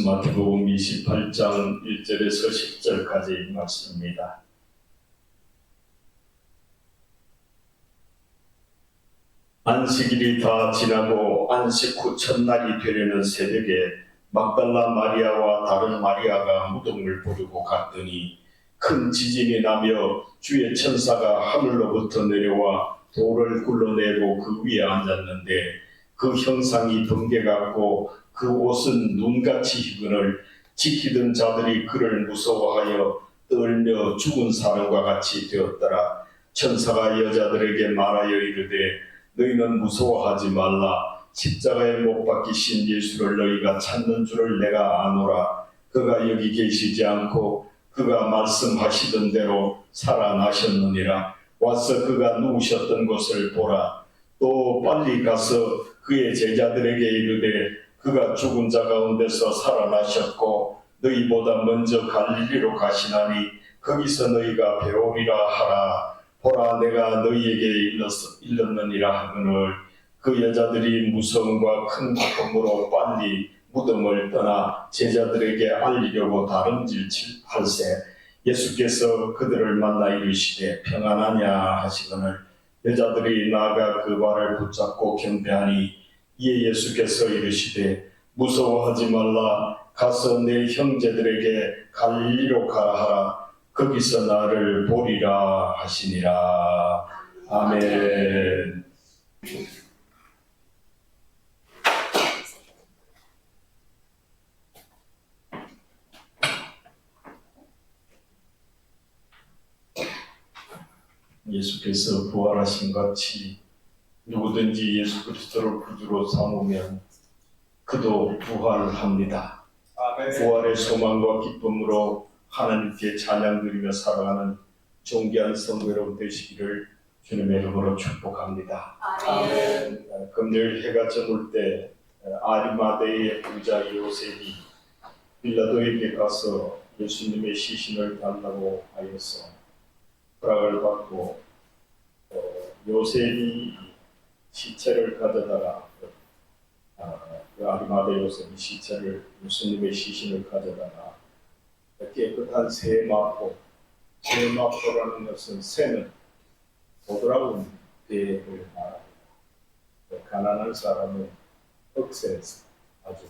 말씀 마태복음 28장 1절에서 10절까지 말씀입니다. 안식일이 다 지나고 안식 후 첫날이 되려는 새벽에 막달라 마리아와 다른 마리아가 무덤을 보려고 갔더니 큰 지진이 나며 주의 천사가 하늘로부터 내려와 돌을 굴러내고 그 위에 앉았는데 그 형상이 번개 같고 그 옷은 눈같이 희근을 지키던 자들이 그를 무서워하여 떨며 죽은 사람과 같이 되었더라. 천사가 여자들에게 말하여 이르되 너희는 무서워하지 말라. 십자가에 못 박히신 예수를 너희가 찾는 줄을 내가 아노라. 그가 여기 계시지 않고 그가 말씀하시던 대로 살아나셨느니라. 와서 그가 누우셨던 곳을 보라. 또 빨리 가서 그의 제자들에게 이르되 그가 죽은 자 가운데서 살아나셨고 너희보다 먼저 갈릴리로 가시나니 거기서 너희가 배우리라 하라. 보라, 내가 너희에게 일렀느니라 하거늘 그 여자들이 무서움과 큰 기쁨으로 빨리 무덤을 떠나 제자들에게 알리려고 다름질 할세 예수께서 그들을 만나 이르시되 평안하냐 하시거늘 여자들이 나아가 그 발을 붙잡고 경배하니 이에 예수께서 이르시되 무서워하지 말라. 가서 내 형제들에게 갈릴리로 가라 하라. 거기서 나를 보리라 하시니라. 아멘. 예수께서 부활하신 같이 누구든지 예수 그리스도를 구주로 삼으면 그도 부활합니다. 아멘. 부활의 소망과 기쁨으로 하나님께 찬양 드리며 살아가는 존귀한 성도 여러분 되시기를 주님의 이름으로 축복합니다. 아멘. 금요일 해가 저물 때 아리마대의 부자 요셉이 빌라도에게 가서 예수님의 시신을 달라고 하여서 허락을 받고 요셉이 시체를 가져다가 아리마대 요셉이 시체를 예수님의 시신을 가져다가 깨끗한 세마포라는 것은 새는 보드라운 배를 말합니다. 가난한 사람은 억새에서 아주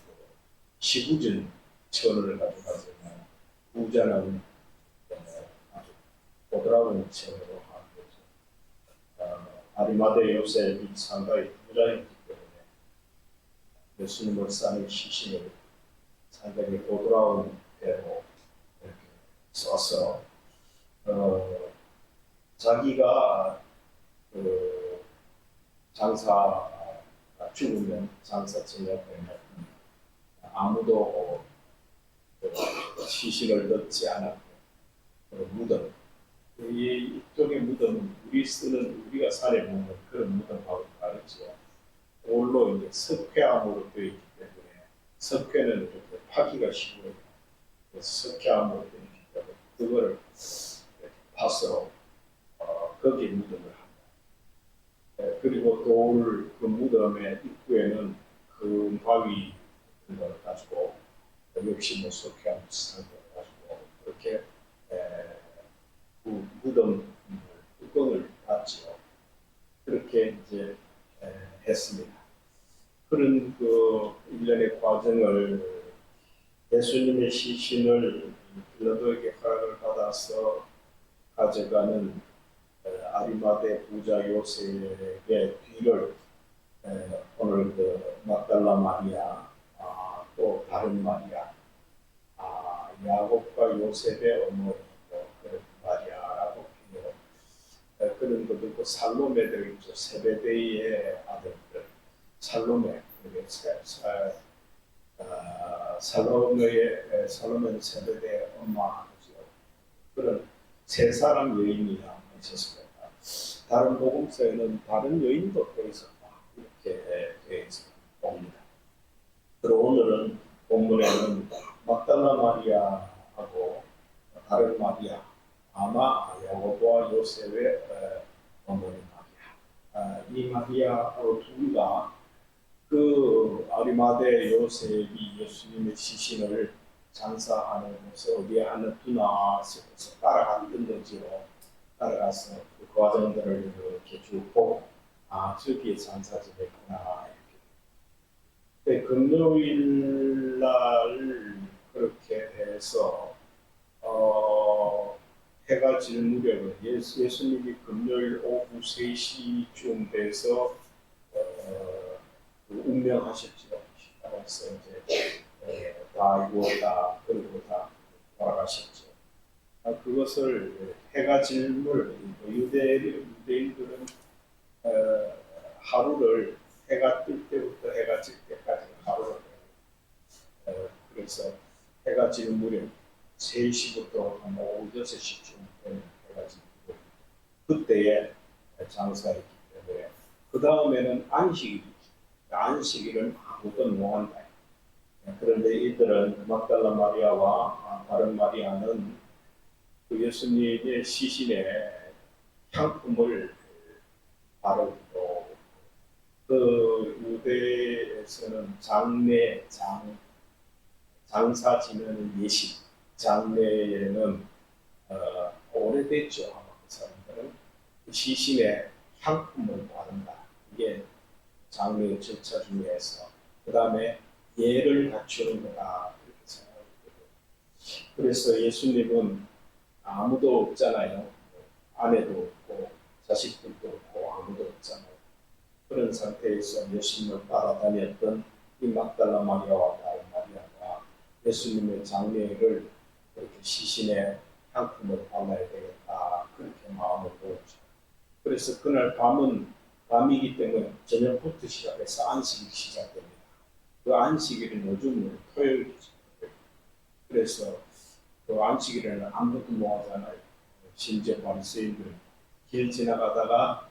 시구진 천을 가져가지만 부자는 아주 보드라운 천으로 하는 거죠. 아리마대 요셉이 상당히 부자였기 때문에 예수님을 싸는 시신을 상당히 보드라운 배로 이렇게 써서 자기가 장사가 죽으면 장사 저녁에는 아무도 시신을 넣지 않았고 무덤 이쪽의 무덤은 우리가 산에 보면 그런 무덤하고 다르죠. 돌로 이제 석회암으로 되어 있기 때문에 석회는 이렇게 파기가 쉬워요. 석회암으로 되어 있기 때문에 그거를 파서 거기에 무덤을 합니다. 그리고 그 무덤의 입구에는 큰 바위 걸 가지고 역시 뭐 석회암 비슷한 걸 가지고 그렇게 무덤 뚜껑을 닫죠. 그렇게 이제 했습니다. 그런 그 일련의 과정을 예수님의 시신을 빌라도에게 허락을 받아서 가져가는 아리마대 부자 요셉의 뒤를 오늘 그 막달라 마리아 또 다른 마리아 야곱과 요셉의 어머니 그런 마리아라고 해요. 그런 것도 그 살로메들 있죠. 세베데이의 아들들 살로메 살로메는 세베데의 엄마죠. 그런 세 사람 여인이 있었습니다. 다른 복음서에는 다른 여인도 또 있었다 이렇게 되어 있습니다. 그리고 오늘은 본문에는 막달라 마리아하고 다른 마리아 아마 야고보와 요셉의 어머니 마리아 이 마리아하고 둘 다 그 그 아리마대 요셉이 예수님의 시신을 장사하는 것을 어디하는 두나 싶어서 따라갔던 거지요. 따라가서 그 과정들을 이렇게 쭉 보고 저기에 장사 지냈구나 이렇게. 금요일 날 그렇게 해서 해가 질 무렵에 예수님이 금요일 오후 3시쯤 돼서 운명하셨죠. 따라서 이제 다 이루었다 그리고 다 돌아가셨죠. 그것을 해가 질 무렵 유대인들은 하루를 해가 뜰 때부터 해가 질 때까지 하루를 그래서 해가 질 무렵 3시부터 오후 6시쯤 되는 해가 질 무렵 그때에 장사했기 때문에 그 다음에는 안식일이죠. 안식일은 아무도 못 한다. 그런데 이들은 막달라 마리아와 다른 마리아는 그 예수님의 시신에 향품을 바르고 그 유대에서는 장사 지내는 예식 장례에는 오래됐죠. 아마 그 사람들은 그 시신에 향품을 바른다. 이게 장례 절차 중에서 그 다음에 예를 갖추는 거다 그렇게 생각합니다. 그래서 예수님은 아무도 없잖아요. 아내도 없고 자식들도 없고 아무도 없잖아요. 그런 상태에서 예수님을 따라다녔던 이 막달라 마리아와 다른 마리아가 예수님의 장례를 그렇게 시신에 향품을 발라야 되겠다 그렇게 마음을 먹었죠. 그래서 그날 밤이기 때문에 저녁부터 시작해서 안식일이 시작됩니다. 그 안식일은 요즘은 토요일이죠. 그래서 그 안식일에는 아무것도 못 하잖아요. 심지어 바리새인들 길 지나가다가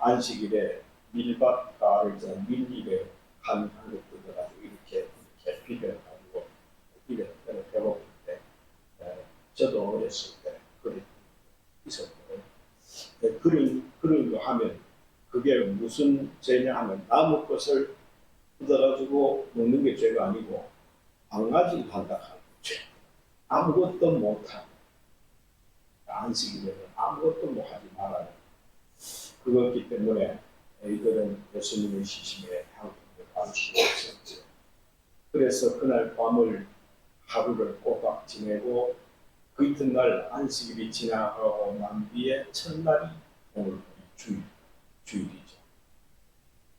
안식일에 밀밭가를 밀일에 한 그릇 뜯어가지고 이렇게 비벼가지고 배고플 때 저도 어렸을 때 그런 있었거든요. 그런 거 하면 그게 무슨 죄냐 하면 나무 것을 뜯어가지고 먹는 게 죄가 아니고 방아지를 한다 하는 죄. 아무것도 못하는 안식일에는 아무것도 못 하지 말아요. 그렇기 때문에 이들은 예수님의 시신에 향품을 바를 수가 없었죠. 그래서 그날 밤을 하루를 꼬박 지내고 그 이튿날 안식일이 지나가고 난 뒤에 첫날이 오늘 주일이죠.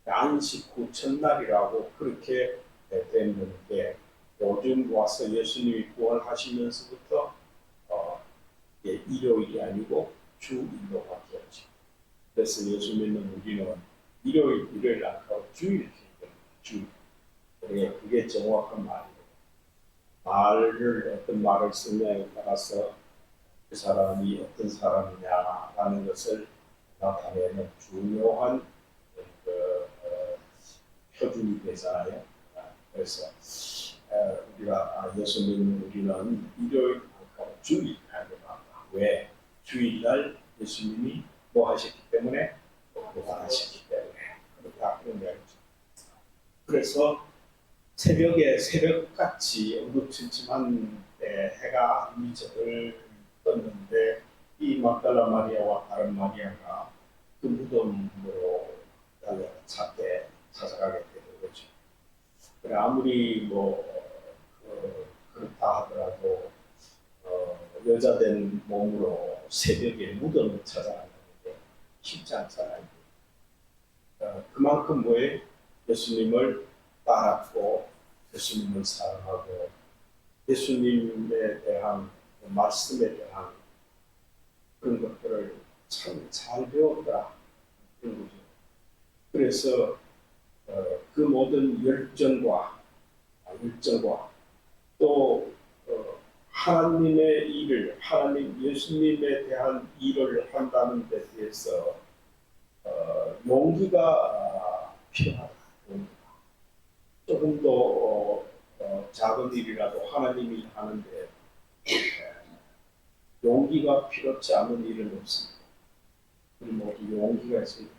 안식 후 첫날이라고 그렇게 됐는데 요즘 와서 예수님이 부활하시면서부터 일요일이 아니고 주일로 바뀌었죠. 그래서 예수 믿는 우리는 일요일 안 하고 주일 주일. 그게 정확한 말이에요. 어떤 말을 쓰냐에 따라서 그 사람이 어떤 사람이냐라는 것을 나타내는 중요한 표준이 되잖아요. 그래서 우리가 예수 믿는 우리는 일요일 하고 주일 하는 거다. 왜? 주일날 예수님이 뭐 하셨기 때문에 부활하셨기 때문에 그렇다 그런 거죠. 그래서 새벽같이 어두침침한 때 해가 미적을 떴는데 이 막달라 마리아와 다른 마리아가 그 무덤으로 찾아가게 되는 거죠. 아무리 그렇다 하더라도 여자된 몸으로 새벽에 무덤을 찾아가는 게 쉽지 않잖아요. 그만큼 예수님을 따랐고 예수님을 사랑하고 예수님에 대한 말씀에 대한 그런 것들을 참 잘 배웠다 그런 거죠. 그래서 그 모든 열정과 또 하나님의 일을 예수님에 대한 일을 한다는 데 대해서 용기가 필요하다. 조금 더 작은 일이라도 하나님이 하는데 용기가 필요치 않은 일은 없습니다. 우리 모두 용기가 있습니다.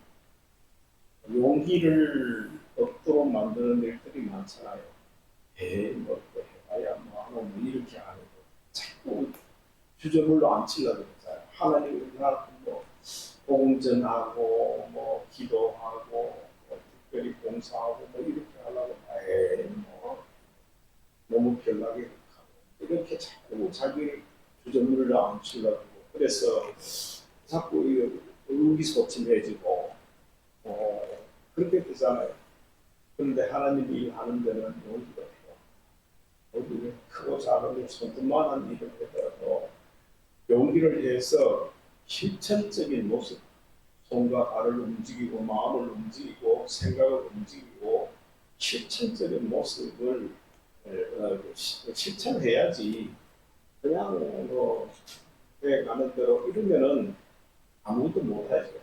용기를 얻되 죽도록 만드는 일들이 많잖아요. 뭐 해봐야 뭐 이렇게 안 해도 자꾸 주저물로 안 치려고 그러잖아요. 하나님을 뭐 복음 전하고 뭐 기도하고 뭐 특별히 봉사하고 뭐 이렇게 하려고 뭐 너무 별나게 하고 이렇게 자꾸 자기 주저물을 안 치려고 그래서 자꾸 의기소침해지고 그렇게 되잖아요. 그런데 하나님이 일하는 데는 용기가 필요합니다. 어디 크고 작은 손톱만한 일을 하더라도 용기를 내서 실천적인 모습, 손과 발을 움직이고 마음을 움직이고 생각을 움직이고 실천적인 모습을 실천해야지 그냥 뭐 가는 대로 이러면은 아무것도 못하죠.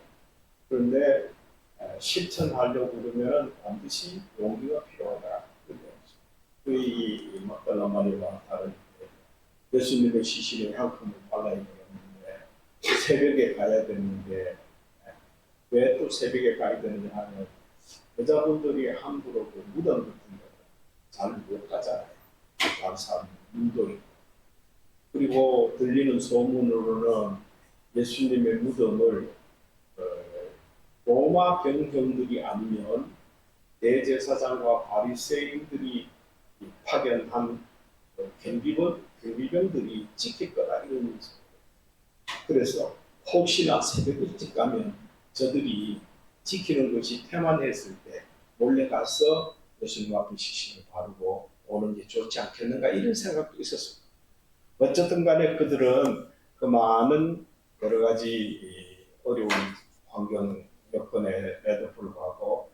그런데 실천하려고 그러면은 반드시 용기가 필요하다. 이 막달라 마리아와 다른 예수님의 시신에 향품을 발라야 되는데 새벽에 가야 되는데 왜 또 새벽에 가야 되느냐 하면 여자분들이 함부로 그 무덤 같은 데잘못 가잖아요. 다른 사람 운동이. 그리고 들리는 소문으로는 예수님의 무덤을 로마 병정들이 아니면 대제사장과 바리새인들이 파견한 경비병들이 지킬 거다 이런 얘기죠. 그래서 혹시나 새벽 일찍 가면 저들이 지키는 것이 태만했을 때 몰래 가서 예수님 앞에 시신을 바르고 오는 게 좋지 않겠는가 이런 생각도 있었습니다. 어쨌든 간에 그들은 그 많은 여러 가지 어려운 환경 여건에도 불구하고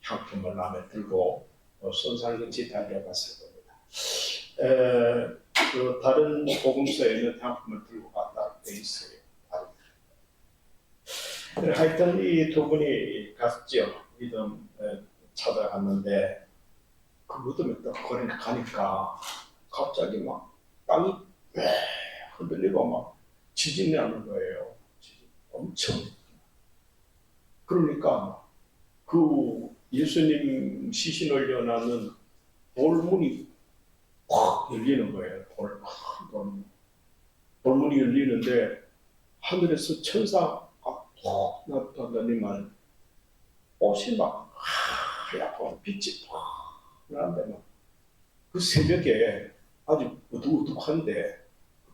향품을 마음에 들고 손살같이 달려갔을 겁니다. 그 다른 복음서에는 향품을 들고 갔다 돼 있어요. 하여튼 이 두 분이 갔죠. 믿음 찾아갔는데 그 무덤에 딱 가니까 갑자기 막 땅이 흔들리고 막 지진이 나는 거예요. 엄청. 그러니까 그 예수님 시신 올려놓는 돌문이 확 열리는 거예요. 돌문이 열리는데 하늘에서 천사가 톡 나타나니만 옷이 막 하얗고 빛이 팍 나는데 막 그 새벽에 아주 어둑어둑한데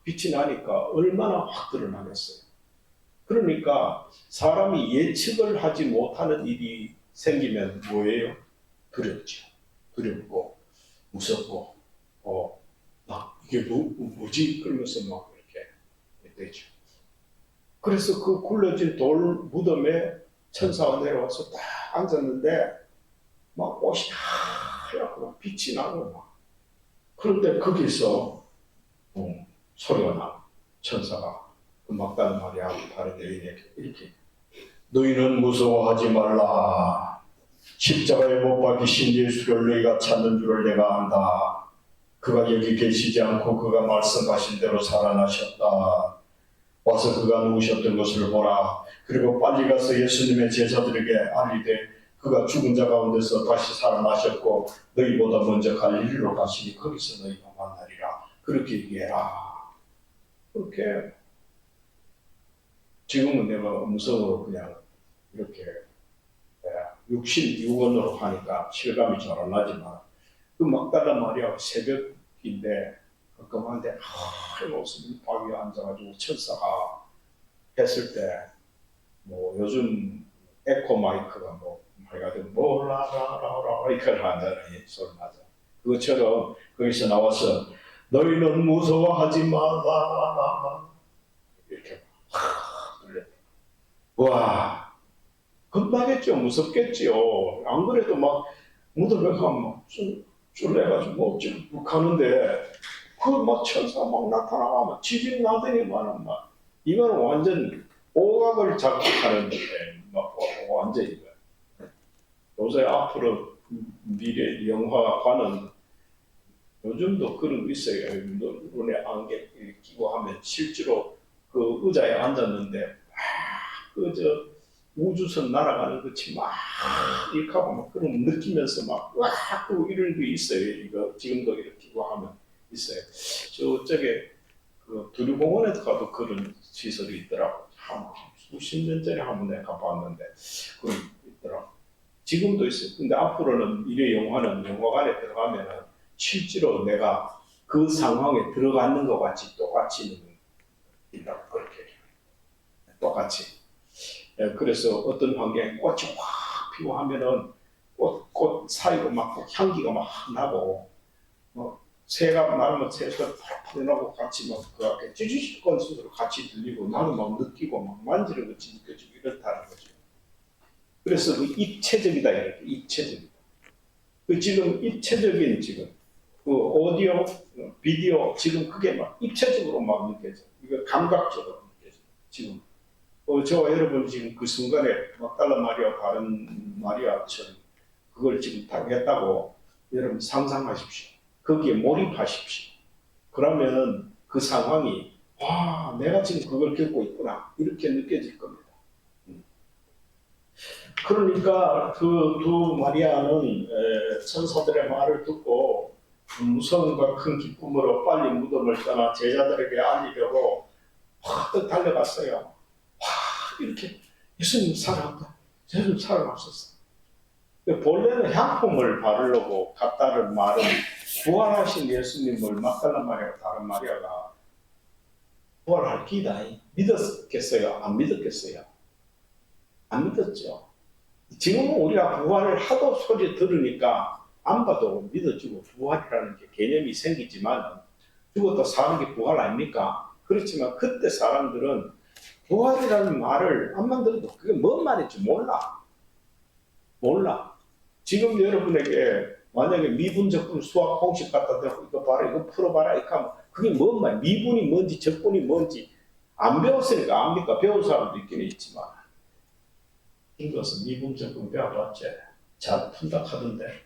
빛이 나니까 얼마나 확 드러나겠어요. 그러니까 사람이 예측을 하지 못하는 일이 생기면 뭐예요? 두렵죠. 두렵고 무섭고 이게 뭐지? 그러면서 막 이렇게 되죠. 그래서 그 굴러진 돌 무덤에 천사가 내려와서 딱 앉았는데 막 옷이 하얗고 막 빛이 나고 막 그런데 거기서 소리가 나. 천사가 그 막달라 마리아하고 다른 여인에게 이렇게 너희는 무서워하지 말라. 십자가에 못 박히신 예수를 너희가 찾는 줄을 내가 안다. 그가 여기 계시지 않고 그가 말씀하신 대로 살아나셨다. 와서 그가 누우셨던 것을 보라. 그리고 빨리 가서 예수님의 제자들에게 알리되 그가 죽은 자 가운데서 다시 살아나셨고 너희보다 먼저 갈릴리로 가시니 거기서 너희가 만나리라. 그렇게 얘기해라. 그렇게 지금은 내가 무서워 그냥 이렇게 육언으로 하니까 실감이 잘 안 나지만 그 막달라 마리아가 새벽인데 깜깜한데 하얀 옷을 박 위에 앉아가지고 천사가 했을 때 뭐 요즘 에코 마이크가 뭐 해가지고 뭐라라라라 이렇게 하잖아요. 소리 나죠. 그것처럼 거기서 나와서 너희는 무서워하지 말라 이렇게 들렸다. 와 겁나겠죠. 무섭겠죠. 안 그래도 막 무덤에 가면 막 쫄래가지고 쭉 가는데 그 막 천사 막 나타나면 지진 나더니만 막 이거는 완전 오각을 자극하는 막 완전히 요새 앞으로 미래 영화관은 요즘도 그런 거 있어요. 눈에 안경 끼고 하면 실제로 그 의자에 앉았는데 그저 우주선 날아가는 것이 막 이렇게 하고 막 그런 느끼면서 막 와 하고 이런 게 있어요. 이거 지금도 이렇게 하면 있어요. 저쪽에 그 두류공원에도 가도 그런 시설이 있더라고. 한 수십 년 전에 한번 내가 가봤는데 그런 있더라고. 지금도 있어요. 근데 앞으로는 이래 영화는 영화관에 들어가면은 실제로 내가 그 상황에 들어가는 것 같이 똑같이 있다고 그렇게 똑같이. 그래서 어떤 환경에 꽃이 확 피고 하면은 꽃 사이로 막 향기가 막 나고 새가 날면 새가 팍팍 나고 같이 막 그 앞에 찌찌찌 건수로 같이 들리고 나도 막 느끼고 막 만지는 것이 느껴지고 이렇다는 거죠. 그래서 그 입체적이다 이렇게 입체적이다. 그 지금 입체적인 지금 그 오디오, 비디오 지금 그게 막 입체적으로 막 느껴져. 이거 감각적으로 느껴져. 지금 저와 여러분 지금 그 순간에 막달라 마리아 다른 마리아처럼 그걸 지금 다 했다고 여러분 상상하십시오. 거기에 몰입하십시오. 그러면 그 상황이 와 내가 지금 그걸 겪고 있구나 이렇게 느껴질 겁니다. 그러니까 그 두 마리아는 천사들의 말을 듣고 무서움과 큰 기쁨으로 빨리 무덤을 떠나 제자들에게 알리려고 확 달려갔어요. 와 이렇게 예수님 살아났다. 예수님 살아났었어. 본래는 향품을 바르려고 갔다는 말은 부활하신 예수님을 막달라 마리아 다른 마리아가 부활할 기다 믿었겠어요? 안 믿었겠어요? 안 믿었죠. 지금은 우리가 부활을 하도 소리 들으니까 안 봐도 믿어지고 부활이라는 게 개념이 생기지만 죽었다 사는 게 부활 아닙니까? 그렇지만 그때 사람들은 부활이라는 말을 안만 들어도 그게 뭔 말인지 몰라. 지금 여러분에게 만약에 미분적분 수학 공식 갖다 대고 이거 봐라 이거 풀어봐라 이렇게 하면 그게 뭔 말, 미분이 뭔지 적분이 뭔지 안 배웠으니까 압니까? 배운 사람도 있긴 있지만 이것은 미분적분 배워봤지 잘 푼다 하던데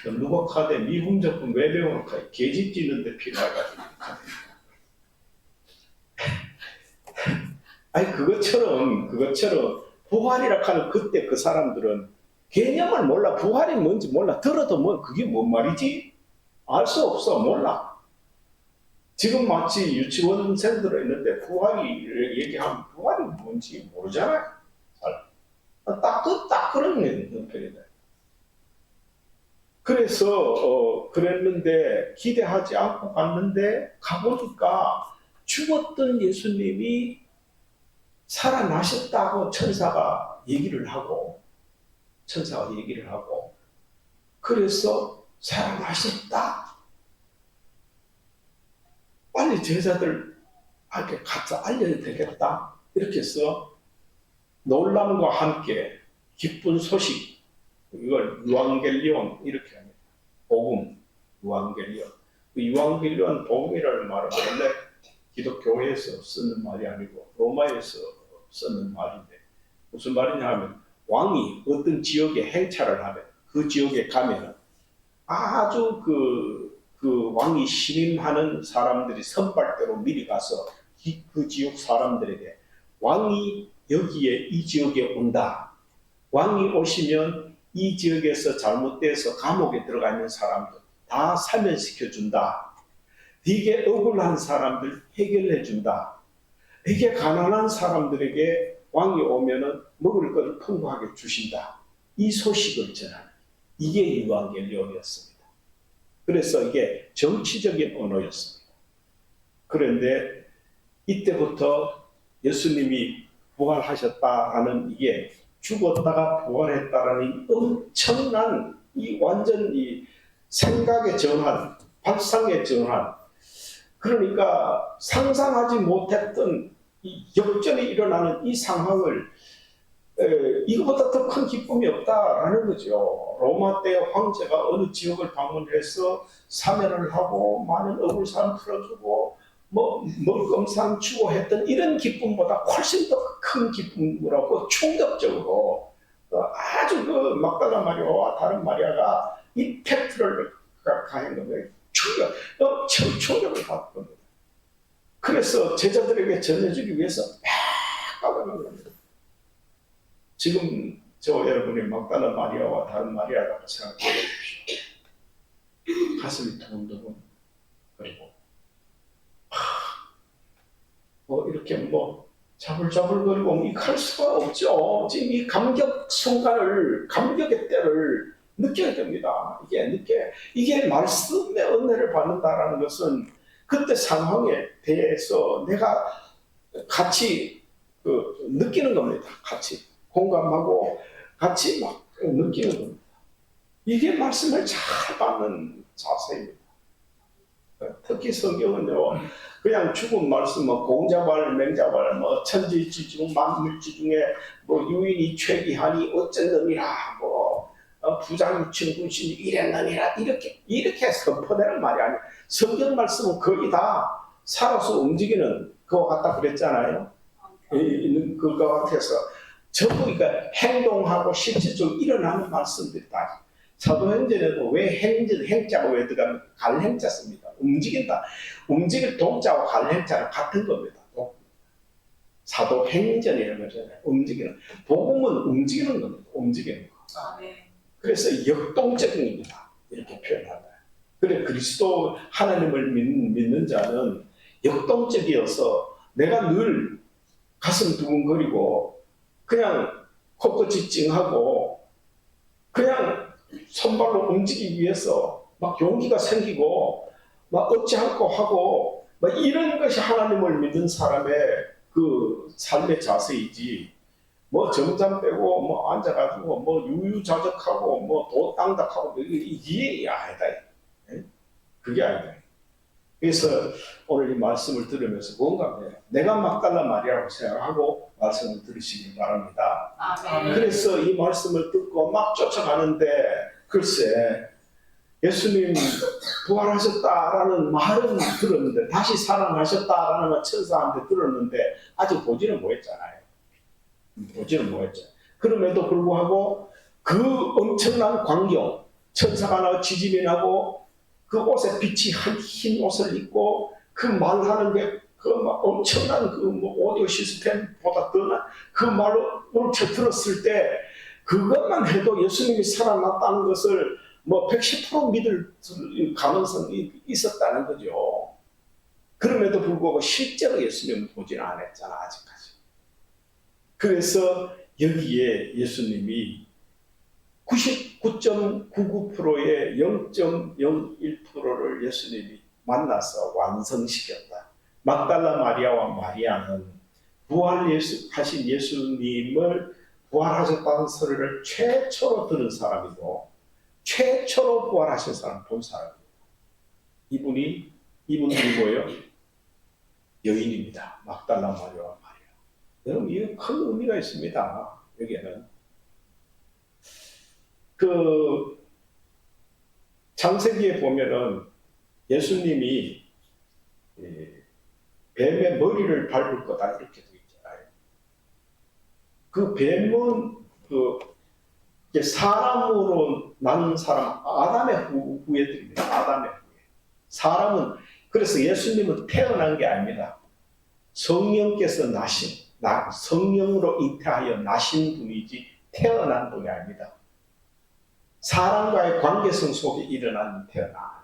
누가 카드에 미분적분 왜 배우는가 계집 짓는데 필요해가지고 아니 그것처럼 부활이라 하는 그때 그 사람들은 개념을 몰라. 부활이 뭔지 몰라. 들어도 뭐 그게 뭔 말이지? 알 수 없어. 몰라. 지금 마치 유치원생들 있는데 부활이 얘기하면 부활이 뭔지 모르잖아요. 딱 그런 형편이다. 그래서 그랬는데 기대하지 않고 갔는데 가보니까 죽었던 예수님이 살아나셨다고 천사가 얘기를 하고 그래서 살아나셨다. 빨리 제자들한테 가서 알려야 되겠다. 이렇게 해서 놀람과 함께 기쁜 소식, 이걸 유앙겔리온 이렇게 합니다. 복음, 유앙겔리온. 그 유앙겔리온 복음이라는 말은 원래 기독교회에서 쓰는 말이 아니고 로마에서 쓰는 말인데 무슨 말이냐 하면 왕이 어떤 지역에 행차를 하면 그 지역에 가면 아주 그 왕이 신임하는 사람들이 선발대로 미리 가서 그 지역 사람들에게 왕이 여기에 이 지역에 온다. 왕이 오시면 이 지역에서 잘못돼서 감옥에 들어가 있는 사람들 다 사면시켜준다. 되게 억울한 사람들 해결해준다. 되게 가난한 사람들에게 왕이 오면은 먹을 것을 풍부하게 주신다. 이 소식을 전하는 이게 유앙겔리온이었습니다. 그래서 이게 정치적인 언어였습니다. 그런데 이때부터 예수님이 부활하셨다라는 이게 죽었다가 부활했다라는 엄청난 이 완전 이 생각의 전환, 발상의 전환. 그러니까 상상하지 못했던 이 역전이 일어나는 이 상황을 이거보다 더 큰 기쁨이 없다라는 거죠. 로마 때 황제가 어느 지역을 방문해서 사면을 하고 많은 억울 사람 풀어주고 뭐 먹검상 주고 했던 이런 기쁨보다 훨씬 더 큰 기쁨이라고 충격적으로 아주 그 막달라 마리아와 다른 마리아가 이 팩트를 가한 겁니다. 엄청 충격을 받은 겁니다. 그래서 제자들에게 전해주기 위해서 막 가는 겁니다. 지금 저 여러분의 막달라 마리아와 다른 마리아라고 생각해 보십시오. 가슴이 두근두근. 그리고 이렇게 자불자불거리고 이할 수가 없죠. 지금 이 감격의 때를 느껴야 됩니다. 이게 말씀의 은혜를 받는다라는 것은 그때 상황에 대해서 내가 같이 느끼는 겁니다. 같이 공감하고 같이 막 느끼는 겁니다. 이게 말씀을 잘 받는 자세입니다. 특히 성경은요, 그냥 죽은 말씀, 공자발, 맹자발, 천지지중, 만물지중에 유인이 최기하니 어쨌느니라, 부장유친군신이 이랬느니라, 이렇게 선포되는 말이 아니에요. 성경 말씀은 거의 다 살아서 움직이는 그와 같다 그랬잖아요. 그거 같아서 전부 그러니까 행동하고 실질적으로 일어나는 말씀들이다. 사도행전에도 왜 행자가 왜 들어가면 갈행자 씁니다. 움직인다. 움직일 동자와 갈행자는 같은 겁니다. 사도행전이라는 거잖아요. 움직이는. 복음은 움직이는 겁니다. 움직이는 거. 그래서 역동적입니다. 이렇게 표현한다. 그래 그리스도 하나님을 믿는 자는 역동적이어서 내가 늘 가슴 두근거리고 그냥 코끝이 찡하고 그냥 손발로 움직이기 위해서 막 용기가 생기고 막 얻지 않고 하고 막 이런 것이 하나님을 믿는 사람의 그 삶의 자세이지 점잠 빼고 앉아가지고 유유자적하고 도땅닥하고 이게 아니다. 그게 아니다. 그래서 오늘 이 말씀을 들으면서 공감해요. 내가 막달라 마리아라고 생각하고 말씀을 들으시길 바랍니다. 아멘. 그래서 이 말씀을 듣고 막 쫓아가는데 글쎄 예수님 부활하셨다라는 말은 들었는데 다시 살아나셨다라는 말 천사한테 들었는데 아직 보지는 못했잖아요. 그럼에도 불구하고 그 엄청난 광경 천사가 나와 지짐이 나고 그 옷에 빛이 흰 옷을 입고 그 말하는 게 엄청난 오디오 시스템보다 더난 그 말을 옳게 들었을 때 그것만 해도 예수님이 살아났다는 것을 110% 믿을 가능성이 있었다는 거죠. 그럼에도 불구하고 실제로 예수님은 보지는 않았잖아 아직까지. 그래서 여기에 예수님이 99.99%의 0.01%를 예수님이 만나서 완성시켰다. 막달라 마리아와 마리아는 부활하신 예수님을 부활하셨다는 소리를 최초로 들은 사람이고 최초로 부활하신 사람 본 사람입니다. 이분들이 뭐예요? 여인입니다. 막달라 마리아와 마리아. 여러분 이게 큰 의미가 있습니다. 여기에는 창세기에 보면은 예수님이 뱀의 머리를 밟을 거다 이렇게 되어 있잖아요. 그 뱀은 사람으로 난 사람 아담의 후예들입니다. 아담의 후예. 사람은 그래서 예수님은 태어난 게 아닙니다. 성령께서 성령으로 잉태하여 나신 분이지 태어난 분이 아닙니다. 사람과의 관계성 속에 태어난 아닙니다.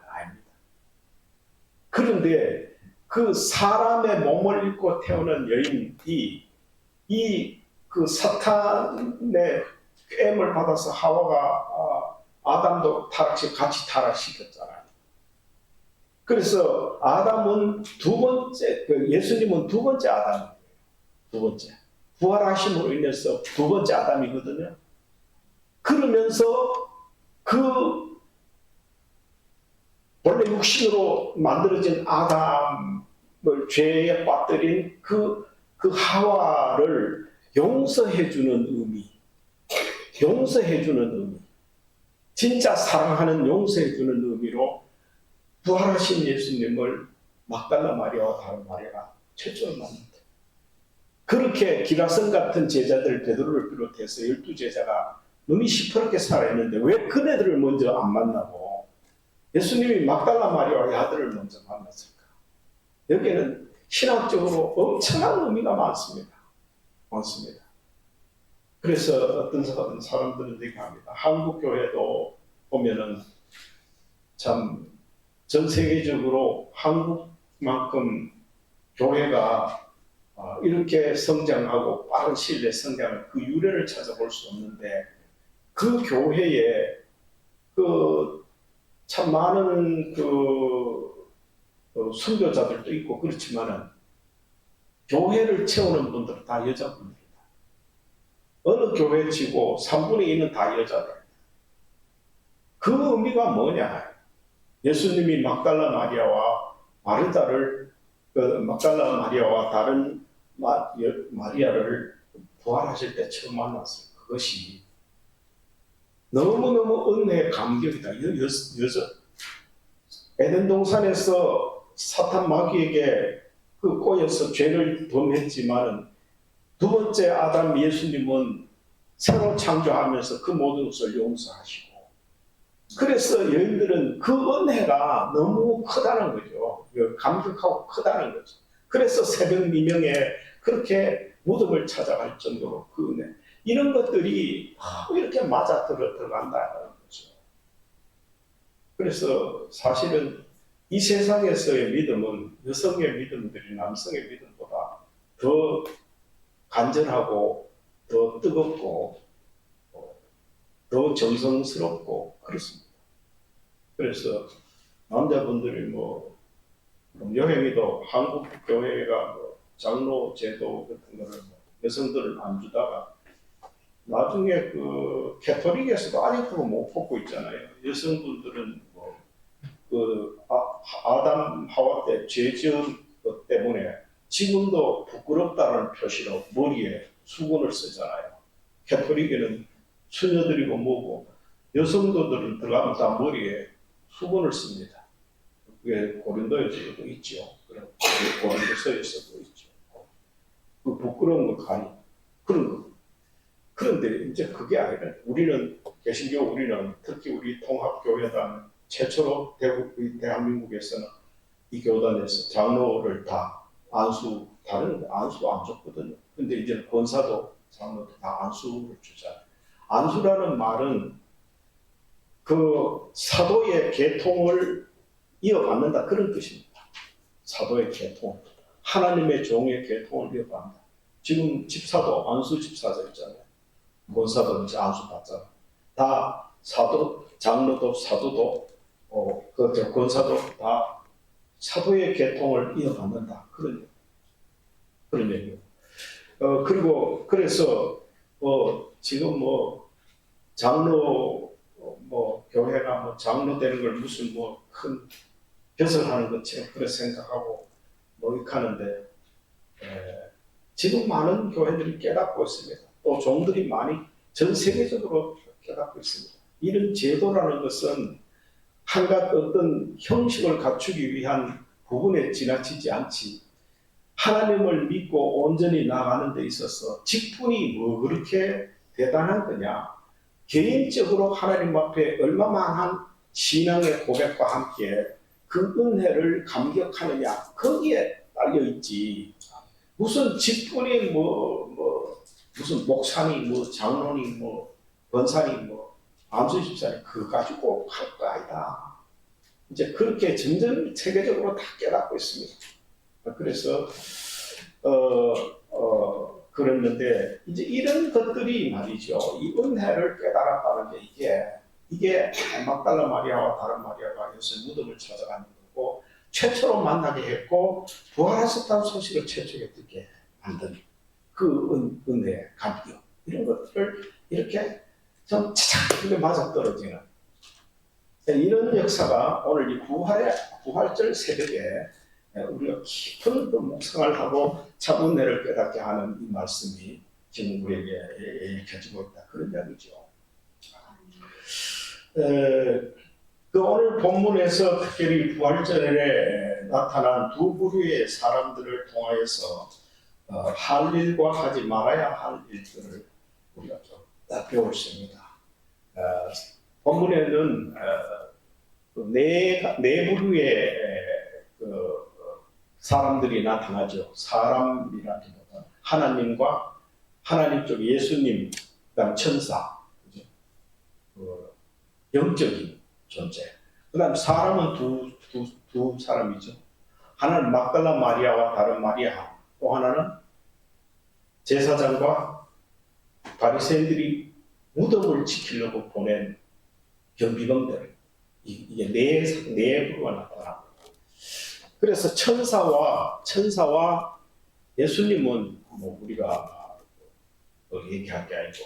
그런데 그 사람의 몸을 입고 태어난 여인이 그 사탄의 꾀임을 받아서 하와가 아담도 같이 타락시켰잖아요. 그래서 아담은 예수님은 두 번째 아담이에요. 두 번째. 부활하심으로 인해서 두 번째 아담이거든요. 그러면서 원래 육신으로 만들어진 아담을 죄에 빠뜨린 그 하와를 용서해주는 의미. 진짜 사랑하는 용서해주는 의미로 부활하신 예수님을 막달라 마리아와 다른 마리아가 최초로 만났다. 그렇게 기라성 같은 제자들 베드로를 비롯해서 12제자가 눈이 시퍼렇게 살아있는데 왜 그네들을 먼저 안 만나고 예수님이 막달라 마리아와 아들을 먼저 만났을까? 여기에는 신학적으로 엄청난 의미가 많습니다. 그래서 어떤 사람들은 이렇게 합니다. 한국 교회도 보면은 참 전 세계적으로 한국만큼 교회가 이렇게 성장하고 빠른 시일 내에 성장을 그 유래를 찾아볼 수 없는데 그 교회에 그 참 많은 순교자들도 있고 그렇지만은 교회를 채우는 분들은 다 여자분들이다. 어느 교회 치고 3분의 2는 다 여자들. 그 의미가 뭐냐? 예수님이 막달라 마리아와 마르다를 막달라 마리아와 다른 마리아를 부활하실 때 처음 만났어요. 그것이 너무너무 은혜의 감격이다. 에덴 동산에서 사탄 마귀에게 꼬여서 죄를 범했지만은 두 번째 아담 예수님은 새로 창조하면서 그 모든 것을 용서하시고 그래서 여인들은 그 은혜가 너무 크다는 거죠. 감격하고 크다는 거죠. 그래서 새벽 미명에 그렇게 무덤을 찾아갈 정도로 그 은혜 이런 것들이 이렇게 맞아 들어간다는 거죠. 그래서 사실은 이 세상에서의 믿음은 여성의 믿음들이 남성의 믿음보다 더 간절하고 더 뜨겁고 더 정성스럽고 그렇습니다. 그래서 남자분들이 여행이도 한국 교회가 장로 제도 같은 거를 여성들을 안 주다가 나중에 그 캐토릭에서도 아직도 못 뽑고 있잖아요. 여성분들은 아담 하와 때 죄 지은 것 때문에 지금도 부끄럽다는 표시로 머리에 수건을 쓰잖아요. 캐토릭에는 수녀들이고 뭐고 여성도들은 들어가면 다 머리에 수건을 씁니다. 그게 고린도에서도 있죠. 고린도서에서도 있죠. 그 부끄러운 거 가리 그런 거. 그런데 이제 그게 아니라 우리는 개신교 우리는 특히 우리 통합교회단 최초로 대한민국에서는 이 교단에서 장로를 다 다른 안수 안 줬거든요. 근데 이제 권사도 장로도 다 안수를 주잖아요. 안수라는 말은 그 사도의 계통을 이어받는다 그런 뜻입니다. 사도의 계통, 하나님의 종의 계통을 이어받는다. 지금 집사도 안수 집사자 있잖아요. 권사도 이제 안수 받잖아요. 다 사도, 장로도 사도도 그 권사도 다 사도의 계통을 이어받는다 그런 얘기예요. 그리고 그래서 지금 장로 교회가 장로 되는 걸 무슨 큰 벼슬하는 것처럼 그렇게 생각하고 하는데 지금 많은 교회들이 깨닫고 있습니다. 또 종들이 많이 전 세계적으로 깨닫고 있습니다. 이런 제도라는 것은 한갖 어떤 형식을 갖추기 위한 부분에 지나치지 않지 하나님을 믿고 온전히 나아가는 데 있어서 직분이 그렇게 대단한 거냐 개인적으로 하나님 앞에 얼마만한 신앙의 고백과 함께 그 은혜를 감격하느냐 거기에 딸려있지 무슨 직분이 무슨 목사니 장로니 권사니 안수집사니 그거 가지고 할 거 아니다. 이제 그렇게 점점 세계적으로 다 깨닫고 있습니다. 그래서 그랬는데 이제 이런 것들이 말이죠. 이 은혜를 깨달았다는 게 이게 막달라 마리아와 다른 마리아가 예수의 무덤을 찾아가는 거고 최초로 만나게 했고 부활하셨다는 소식을 최초에 듣게 만든 그 은혜, 감격 이런 것들을 이렇게 좀 차차하게 맞아떨어지는 이런 역사가 오늘 이 부활절 새벽에 우리가 깊은 묵상을 하고 참 은혜를 깨닫게 하는 이 말씀이 지금 우리에게 켜지고 있다. 그런 이야기죠. 그 오늘 본문에서 특별히 부활절에 나타난 두 부류의 사람들을 통하여서 할 일과 하지 말아야 할 일들을 우리가 좀 배울 수 있습니다. 본문에는 네 부류의 사람들이 나타나죠. 사람이라기보다 하나님과 하나님 쪽 예수님 그다음 천사, 그죠? 영적인 존재. 그다음 사람은 두 사람이죠. 하나는 막달라 마리아와 다른 마리아, 또 하나는 제사장과 바리새인들이 무덤을 지키려고 보낸 경비병들. 이게 네 부류가 나타나. 그래서 천사와 예수님은 뭐 우리가 얘기할 게 아니고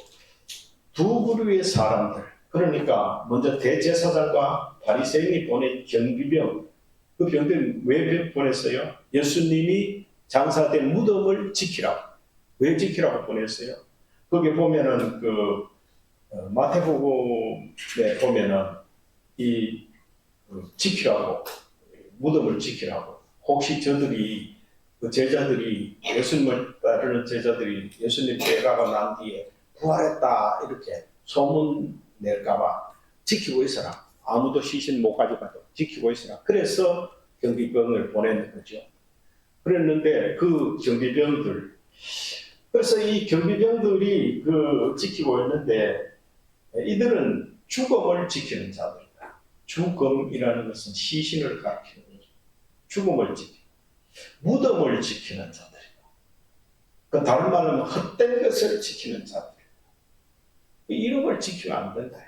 두 부류의 사람들. 그러니까 먼저 대제사장과 바리새인이 보낸 경비병. 그 병들이 왜 보냈어요? 예수님이 장사된 무덤을 지키라고. 왜 지키라고 보냈어요? 거기 보면은 마태복음에 보면은 지키라고, 무덤을 지키라고. 혹시 저들이 그 제자들이 예수님을 따르는 제자들이 예수님 때가고 난 뒤에 부활했다 이렇게 소문 낼까봐 지키고 있어라. 아무도 시신 못 가져가도 지키고 있어라. 그래서 경비병을 보내는 거죠. 그랬는데 그 경비병들, 그래서 이 경비병들이 지키고 있는데 이들은 죽음을 지키는 자들이다. 죽음이라는 것은 시신을 가리키는 거죠. 죽음을 지키는, 무덤을 지키는 자들이다. 그 다른 말은 헛된 것을 지키는 자들. 이런 걸 지키면 안 된다.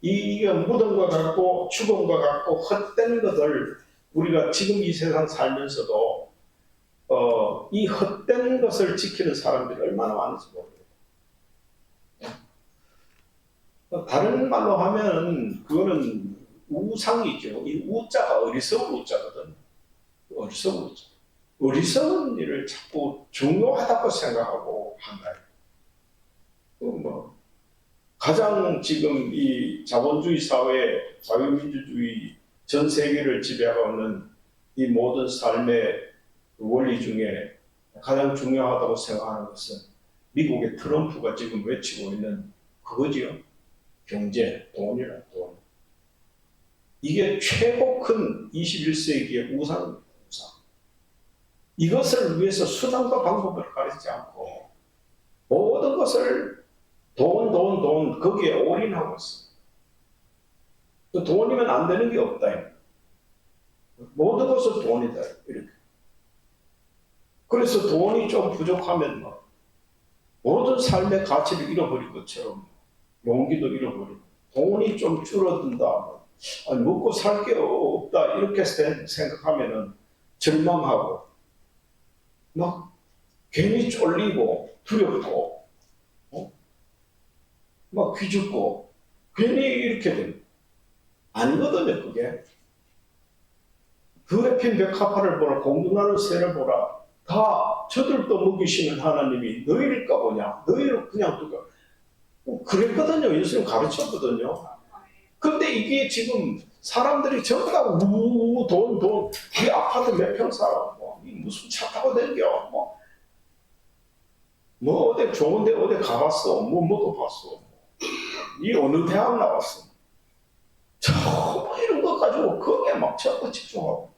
이게 무덤과 같고 죽음과 같고 헛된 것을 우리가 지금 이 세상 살면서도 이 헛된 것을 지키는 사람들이 얼마나 많은지 모르겠어요. 다른 말로 하면 그거는 우상이죠. 이 우자가 어리석은 우자거든. 어리석은 우자. 어리석은 일을 자꾸 중요하다고 생각하고 한다. 가장 지금 이 자본주의 사회, 자유민주주의 전 세계를 지배하고 있는 이 모든 삶의 원리 중에 가장 중요하다고 생각하는 것은 미국의 트럼프가 지금 외치고 있는 그거지요. 경제, 돈이라 돈. 이게 최고 큰 21세기의 우상입니다. 우상. 이것을 위해서 수단과 방법을 가리지 않고 모든 것을 돈 거기에 올인하고 있어. 돈이면 안 되는 게 없다. 모든 것은 돈이다. 이렇게. 그래서 돈이 좀 부족하면 모든 삶의 가치를 잃어버릴 것처럼 용기도 잃어버리고 돈이 좀 줄어든다. 먹고 살 게 없다. 이렇게 생각하면은 절망하고 막 괜히 쫄리고 두렵고 막 귀죽고 괜히 이렇게 됩니다. 아니거든요, 그게. 들에 핀 백합화를 보라, 공중나는 새를 보라. 다 저들도 먹이시는 하나님이 너희일까 보냐. 너희를 그냥 두고. 그랬거든요. 예수님 가르쳤거든요. 근데 이게 지금 사람들이 전부 다 돈. 이 아파트 몇 평 살아. 무슨 차 타고 다녀. 어디 좋은데 어디 가봤어. 먹어봤어. 이 어느 대학 나왔어. 전부 이런 거 가지고 거기에 막 자꾸 집중하고.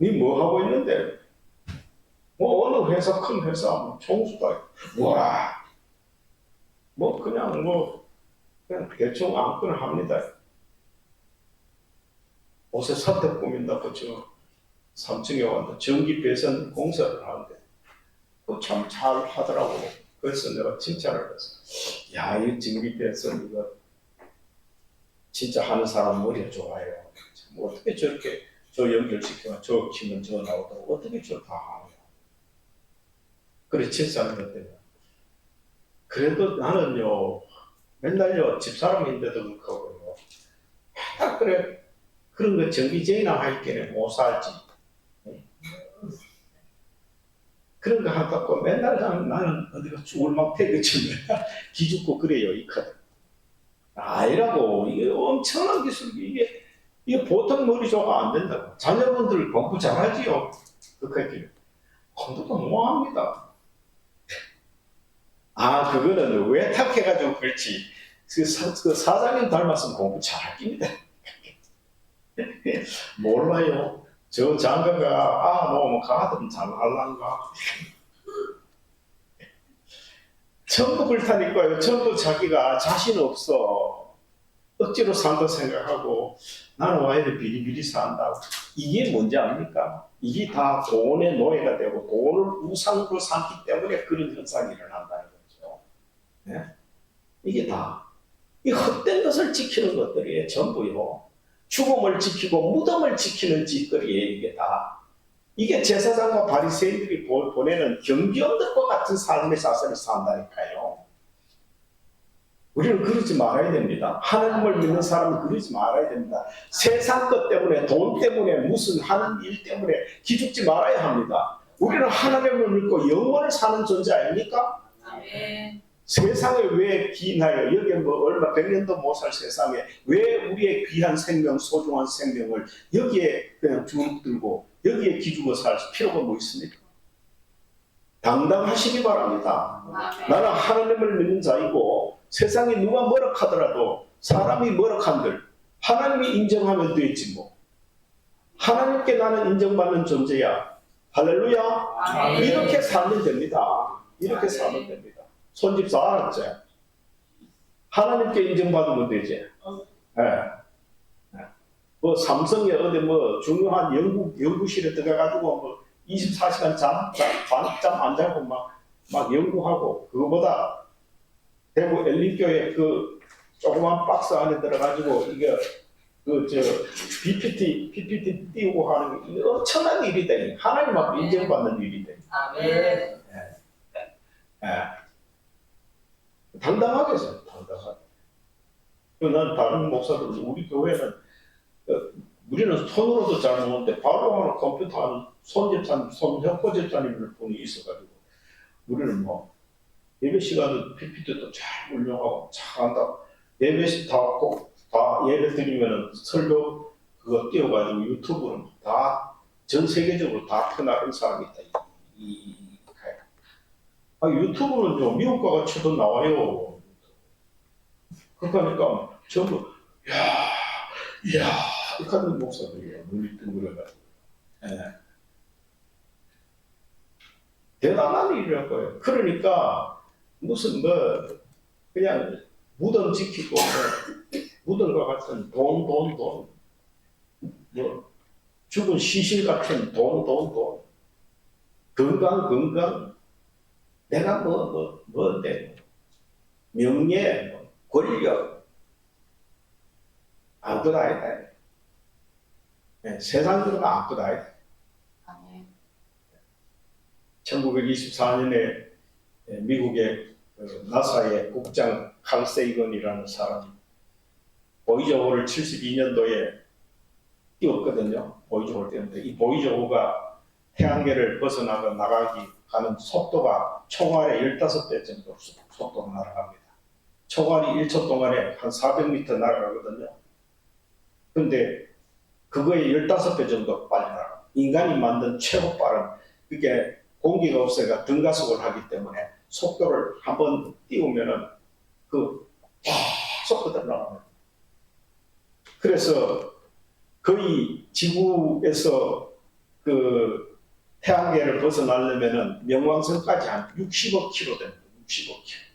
니 뭐 하고 있는데? 어느 회사, 큰 회사, 총수가, 와. 그냥 대충 아무거나 합니다. 옷에 사택 꾸민다고 3층에 왔는데 전기 배선 공사를 하는데 참 잘 하더라고. 그래서 내가 칭찬을 했어. 야, 이 전기 배선 이거 진짜 하는 사람 머리가 좋아요. 어떻게 저렇게 저 연결시키면 저 키면 저 나오더라고. 어떻게 저걸 다 하냐. 그래 칭찬을 했대요. 그래도 나는요 맨날요 집사람인데도 그렇고요. 딱 그래 그런 거 전기제이나 할 게는 못 살지. 그런 거 한다고 맨날 나는 어디가 죽을 막 패거치면 기죽고 그래요 이거든. 아니라고. 이게 엄청난 기술이 이게 보통 머리조가 안 된다고. 자녀분들 공부 잘하지요. 그까지 공부도 뭐합니다. 그거는 외탁해가지고 그렇지. 그 사장님 닮았으면 공부 잘할 겁니다. 몰라요. 저 장가가 가든 잘할란가. 전부 불타니까요. 전부 자기가 자신 없어. 억지로 산다 생각하고 나는 왜 이렇게 비리비리 산다고. 이게 뭔지 압니까? 이게 다 돈의 노예가 되고 돈을 우상으로 삼기 때문에 그런 현상이 일어난다는 거죠. 네? 이게 다 이 헛된 것을 지키는 것들이에요. 전부요. 죽음을 지키고 무덤을 지키는 짓거리예요. 이게 다. 이게 제사장과 바리새인들이 보내는 경비원들과 같은 삶의 자세를 산다니까요. 우리는 그러지 말아야 됩니다. 하나님을 믿는 사람은 그러지 말아야 됩니다. 세상 것 때문에, 돈 때문에, 무슨 하는 일 때문에 기죽지 말아야 합니다. 우리는 하나님을 믿고 영원을 사는 존재 아닙니까? 아멘. 세상에 왜 기나요? 여기에 뭐 얼마 100년도 못 살 세상에 왜 우리의 귀한 생명, 소중한 생명을 여기에 그냥 주눅들고 여기에 기죽어 살 필요가 뭐 있습니까? 당당하시기 바랍니다. 아멘. 나는 하나님을 믿는 자이고 세상에 누가 뭐라 하더라도 사람이 뭐라 한들 하나님이 인정하면 되지 뭐. 하나님께 나는 인정받는 존재야. 할렐루야. 아멘. 이렇게 살면 됩니다. 이렇게 살면 됩니다. 손집사 알았죠? 하나님께 인정받으면 되지. 예. 뭐 삼성에 어디 뭐 중요한 연구실에 들어가가지고 뭐 24시간 밤잠 안 자고 막 연구하고 그거보다 대구 엘린교회 그 조그만 박스 안에 들어가지고 이게 PPT 띄우고 하는 게 엄청난 일이 되니 하나님 앞에 인정받는 일이 되니. 아멘. 당당하게 해서 당당하게. 난 다른 목사들 우리 교회는 우리는 손으로도 잘 모는데 바로 하는 컴퓨터 하는 손집사님, 손혁호 집사님을 분이 있어가지고 우리는 뭐 예배 시간도 PPT도 잘 운영하고 잘 한다. 예배 다 예배 드리면은 설교 그거 띄워가지고 유튜브는 다 전 세계적으로 다 퍼나가는 사람이 있다. 유튜브는요 미국과 치도 나와요. 그러니까 전부 이야 이렇게 하는 목사들이에요. 눈이 뜬그려가지고. 대단한 일이랄 거예요. 그러니까 무슨 뭐 그냥 무덤 지키고 무덤과 같은 돈 뭐 죽은 시실 같은 돈 건강 내가 뭔데 명예 권력 아무것도 아니다. 세상 들어가 아무것도 아니다. 아멘. 1924년에 미국의 나사의 국장 칼 세이건이라는 사람이 보이저호를 72년도에 띄웠거든요. 보이저호를 띄웠는데 이 보이저호가 태양계를 벗어나가기 하는 속도가 총알의 15배 정도 속도가 날아갑니다. 총알이 1초 동안에 한 400m 날아가거든요. 근데 그거의 15배 정도 빨리 날아가. 인간이 만든 최고 빠른 그게 공기가 없어가 등가속을 하기 때문에 속도를 한번 띄우면은 속도가 나갑니다. 그래서 거의 지구에서 그 태양계를 벗어나려면은 명왕성까지 한 60억 킬로 됩니다. 60억 킬로.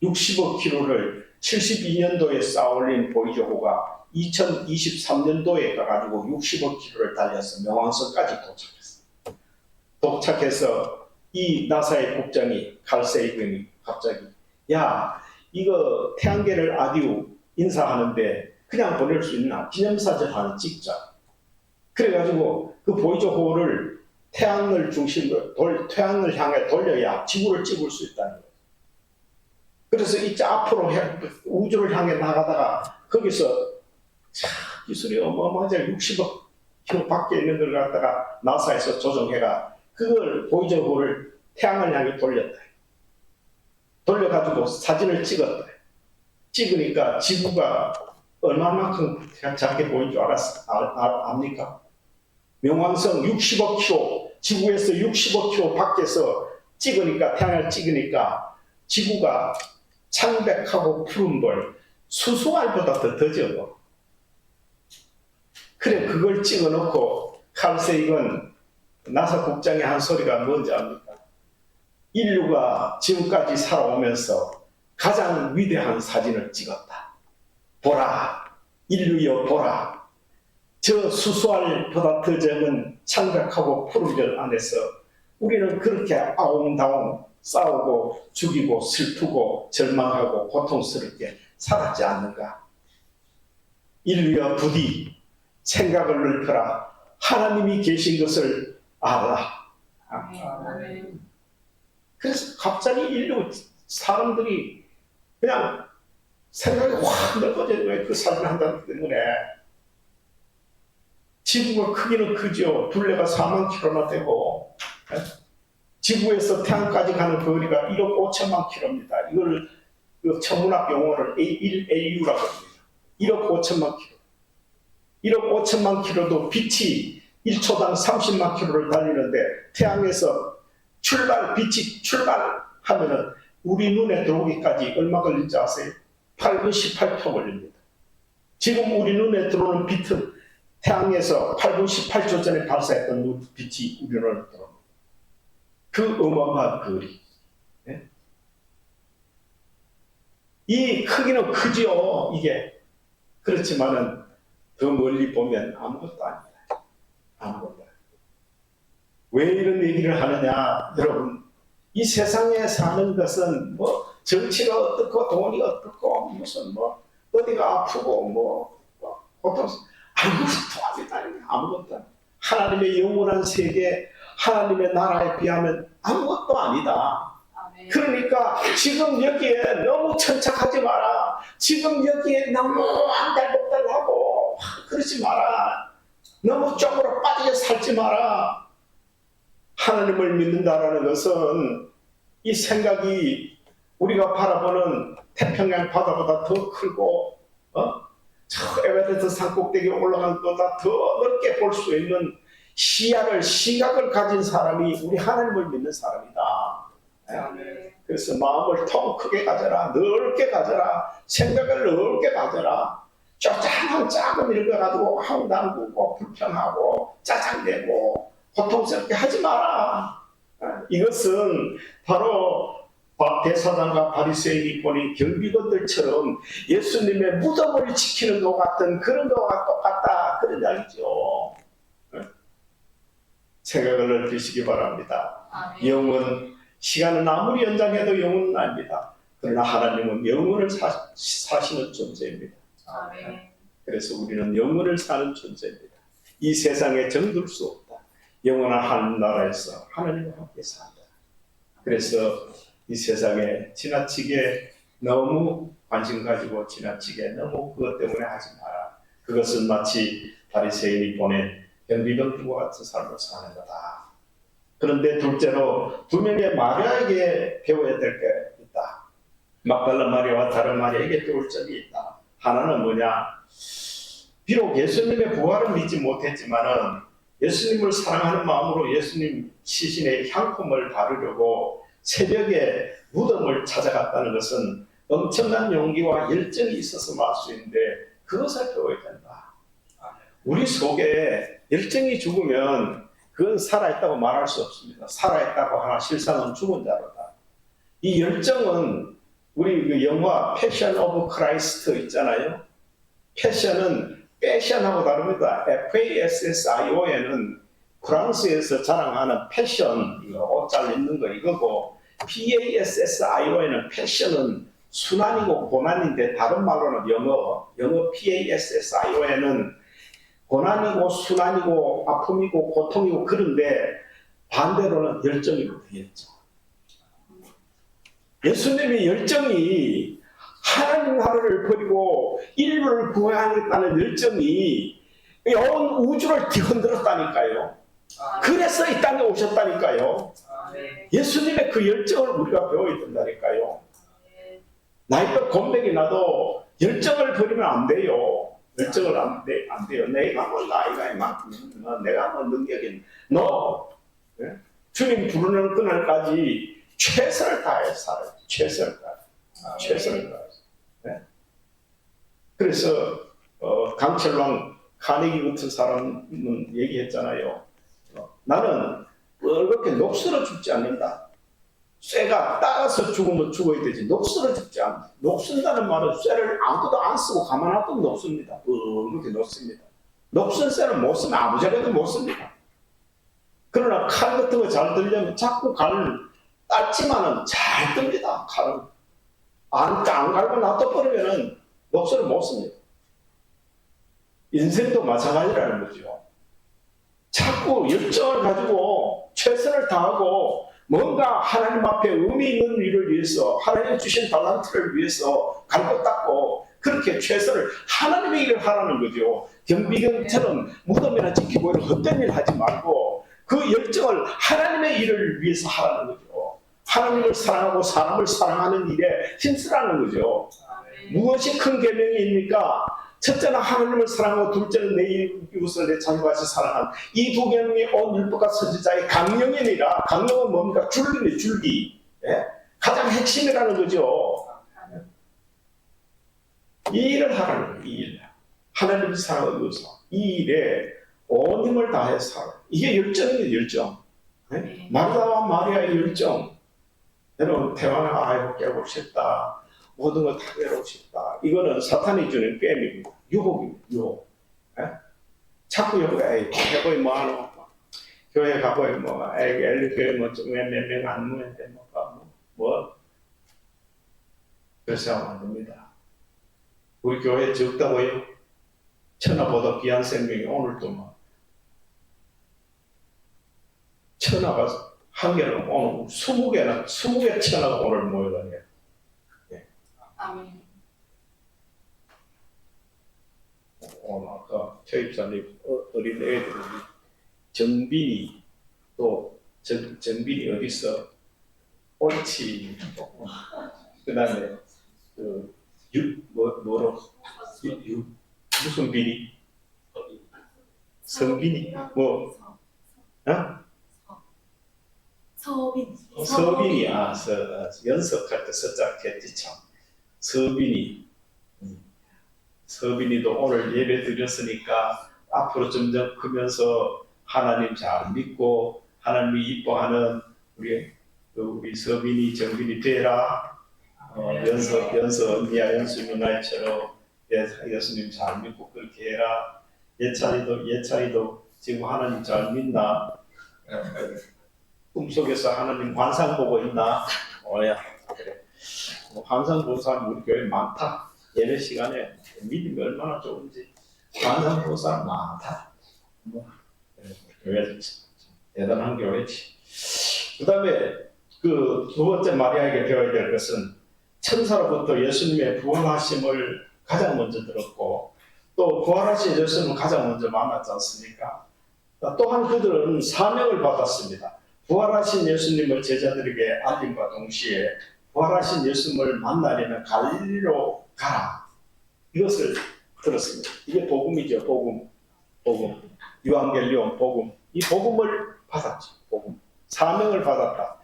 60억 킬로를 72년도에 쌓아올린 보이저호가 2023년도에 가가지고 60억 킬로를 달려서 명왕성까지 도착했어요. 도착해서 이 나사의 국장이 칼 세이건이 갑자기 야 이거 태양계를 아디우 인사하는데 그냥 보낼 수 있나? 기념사진 하나 찍자. 그래가지고 그 보이저호를 태양을 중심으로 태양을 향해 돌려야 지구를 찍을 수 있다는 거예요. 그래서 이제 앞으로 우주를 향해 나가다가 거기서 기술이 어마어마하지 60억 킬로 밖에 있는 걸 갖다가 나사에서 조정해가 그걸 보이저호를 태양을 향해 돌렸다. 돌려가지고 사진을 찍었다. 찍으니까 지구가 얼마만큼 작게 보인 줄 압니까? 명왕성 60억 킬로, 지구에서 60억 킬로 밖에서 찍으니까, 태양을 찍으니까 지구가 창백하고 푸른 걸 수소알보다 더 적어. 그래, 그걸 찍어 놓고 칼 세이건 나사 국장이 한 소리가 뭔지 압니까? 인류가 지금까지 살아오면서 가장 위대한 사진을 찍었다. 보라, 인류여 보라. 저 수수알보다 더 적은 창백하고 푸른 별 안에서 우리는 그렇게 아웅다웅 싸우고 죽이고 슬프고 절망하고 고통스럽게 살았지 않는가? 인류여 부디 생각을 넓혀라. 하나님이 계신 것을 알아. 아멘. 그래서 갑자기 인류 사람들이 그냥 생각이 확 넓어져요. 왜 그 사진을 한다기 때문에. 지구가 크기는 크죠. 둘레가 4만 킬로나 되고, 지구에서 태양까지 가는 거리가 1억 5천만 킬로입니다. 이걸 그 천문학 용어를 AU라고 합니다. 1억 5천만 킬로. 1억 5천만 킬로도 빛이 1초당 30만 킬로를 달리는데 태양에서 빛이 출발하면은 우리 눈에 들어오기까지 얼마 걸린지 아세요? 8분 18초 걸립니다. 지금 우리 눈에 들어오는 빛은 태양에서 8분 18초 전에 발사했던 빛이 우리 눈에 들어옵니다. 그 어마어마한 거리. 네? 이 크기는 크지요, 이게. 그렇지만은 더 멀리 보면 아무것도 아닙니다. 아무것도. 왜 이런 얘기를 하느냐, 여러분. 이 세상에 사는 것은 뭐 정치가 어떻고 돈이 어떻고 무슨 뭐 어디가 아프고 보통 아무것도 아니다. 아무것도. 하나님의 영원한 세계, 하나님의 나라에 비하면 아무것도 아니다. 아멘. 그러니까 지금 여기에 너무 천착하지 마라. 지금 여기에 너무 안달복달하고 그러지 마라. 너무 쪽으로 빠지게 살지 마라. 하나님을 믿는다라는 것은 이 생각이 우리가 바라보는 태평양 바다보다 더 크고 저 에베레스트 산 꼭대기에 올라간 것보다 더 넓게 볼 수 있는 시각을 가진 사람이 우리 하나님을 믿는 사람이다. 아멘. 그래서 마음을 통 크게 가져라. 넓게 가져라. 생각을 넓게 가져라. 쪼잔한 작은 일을 가지고 황당하고 불평하고 짜증내고 고통스럽게 하지 마라. 이것은 바로 대사장과 바리새인이 보니 경비관들처럼 예수님의 무덤을 지키는 것 같은 그런 것과 똑같다. 그런 이야기죠. 생각을 넓히시기 바랍니다. 아멘. 영은 시간은 아무리 연장해도 영원은 아닙니다. 그러나 하나님은 영원을 사시는 존재입니다. 아멘. 그래서 우리는 영원을 사는 존재입니다. 이 세상에 정들 수 없다. 영원한 하늘나라에서 하나님과 함께 산다. 그래서 이 세상에 지나치게 너무 관심 가지고 지나치게 너무 그것 때문에 하지 마라. 그것은 마치 바리새인이 보낸 경비병들과 같은 삶을 사는 거다. 그런데 둘째로 두 명의 마리아에게 배워야 될 게 있다. 막달라 마리아와 다른 마리아에게 배울 점이 있다. 하나는 뭐냐? 비록 예수님의 부활을 믿지 못했지만은 예수님을 사랑하는 마음으로 예수님 시신에 향품을 바르려고 새벽에 무덤을 찾아갔다는 것은 엄청난 용기와 열정이 있어서 말 수 있는데 그것을 배워야 된다. 우리 속에 열정이 죽으면 그건 살아있다고 말할 수 없습니다. 살아있다고 하나 실상은 죽은 자로다. 이 열정은 우리 그 영화 패션 오브 크라이스트 있잖아요. 패션은 패션하고 다릅니다. FASSION은 프랑스에서 자랑하는 패션, 옷 잘 입는 거 이거고, PASSION은 패션은 순환이고 고난인데 다른 말로는 영어 PASSION은 고난이고 순환이고 아픔이고 고통이고 그런데 반대로는 열정이고 열정. 예수님의 열정이 하나님 나라를 버리고 인류를 구하겠다는 열정이 온 우주를 뒤흔들었다니까요. 그래서 이 땅에 오셨다니까요. 아멘. 예수님의 그 열정을 우리가 배워야 된다니까요. 아멘. 나이가 곤백이 나도 열정을 버리면 안 돼요. 열정을 안 돼요. 내가 뭐 나이가 이만큼, 내가 뭐 능력이, 주님 부르는 그날까지 최선을 다해 살아요. 최선을 다해. 최선을 다해. 네? 그래서 강철왕 카네기 같은 사람은 얘기했잖아요. 나는 그렇게 녹슬어 죽지 않는다. 쇠가 따라서 죽으면 죽어야 되지 녹슬어 죽지 않는다. 녹슨다는 말은 쇠를 아무것도 안 쓰고 가만 놔두면 녹습니다. 그렇게 녹습니다. 녹슨 쇠는 못 쓰면 아무 자리도 못 씁니다. 그러나 칼 같은 거 잘 들려면 자꾸 칼을 딸지만은 잘 뜹니다. 칼은 안 갈고 놔둬버리면은 녹슬어 못 씁니다. 인생도 마찬가지라는 거죠. 자꾸 열정을 가지고 최선을 다하고 뭔가 하나님 앞에 의미 있는 일을 위해서 하나님 주신 달란트를 위해서 갈고 닦고 그렇게 최선을 하나님의 일을 하라는 거죠. 경비병처럼 무덤이나 지키고 이런 헛된 일 하지 말고 그 열정을 하나님의 일을 위해서 하라는 거죠. 하나님을 사랑하고 사람을 사랑하는 일에 힘쓰라는 거죠. 무엇이 큰 계명입니까? 첫째는 하나님을 사랑하고 둘째는 내 이웃을 내 자녀같이 사랑하는 이 두 계명이 온 율법과 선지자의 강령이니라. 강령은 뭡니까? 줄기네, 줄기. 예? 가장 핵심이라는 거죠. 이 일을 하라는 거예요. 이 일. 하나님을 사랑하면서 이 일에 온 힘을 다해 살아. 이게 열정이에요. 열정. 예? 마르다와 마리아의 열정. 여러분 태어나 아이고 깨고 싶다. 모든 걸 다 배우고 싶다. 이거는 사탄이 주는 게임입니다. 유혹입니다. 유혹. 예? 자꾸 여기 해보이 뭐하노? 교회 가보이 뭐 엘리교회 뭐몇명 안 모였는데 뭐 그래서 하면 안 됩니다. 우리 교회 적다고요? 천하보다 귀한 생명이 오늘도 뭐 천하가 한 개는 오늘 20개 천하가 오늘 모여다녀요. 아멘. 오늘 아까 최입사님 어린 애들이 정빈이 또 정빈이 어디서 옳지 그 다음에 무슨 비니 성빈이 뭐 서빈이 연습할 때 서작했지 참 서빈이도 오늘 예배 드렸으니까 앞으로 점점 크면서 하나님 잘 믿고 하나님이 이뻐하는 우리 서빈이 정빈이 되라. 연서 언니야 연수 누나처럼 예수님 잘 믿고 그렇게 해라. 예찬이도 지금 하나님 잘 믿나? 꿈속에서 하나님 환상 보고 있나? 그래. 환상 보는 사람 우리 교회 많다. 예배 시간에 믿음이 얼마나 좋은지 환상 보는 사람 많다. 교회 대단한 교회지. 그 다음에 그 두 번째 마리아에게 배워야 될 것은 천사로부터 예수님의 부활하심을 가장 먼저 들었고 또 부활하신 예수님을 가장 먼저 만났지 않습니까? 또한 그들은 사명을 받았습니다. 부활하신 예수님을 제자들에게 알림과 동시에 부활하신 예수님을 만나려면 갈릴리로 가라. 이것을 들었습니다. 이게 복음이죠. 복음. 유앙겔리온 복음. 이 복음을 받았죠. 복음. 사명을 받았다.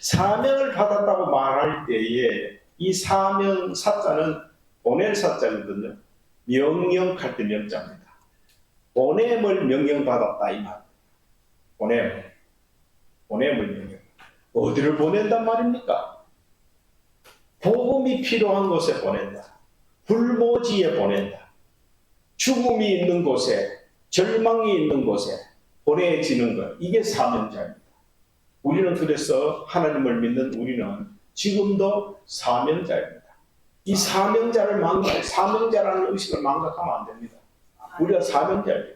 사명을 받았다고 말할 때에 이 사명 사자는 보낼 사자거든요. 명령할 때 명자입니다. 보냄을 명령받았다 이 말. 보냄을 명령. 어디를 보낸단 말입니까? 복음이 필요한 곳에 보낸다. 불모지에 보낸다. 죽음이 있는 곳에, 절망이 있는 곳에 보내지는 것. 이게 사명자입니다. 우리는 그래서 하나님을 믿는 우리는 지금도 사명자입니다. 이 사명자라는 의식을 망각하면 안 됩니다. 우리가 사명자입니다.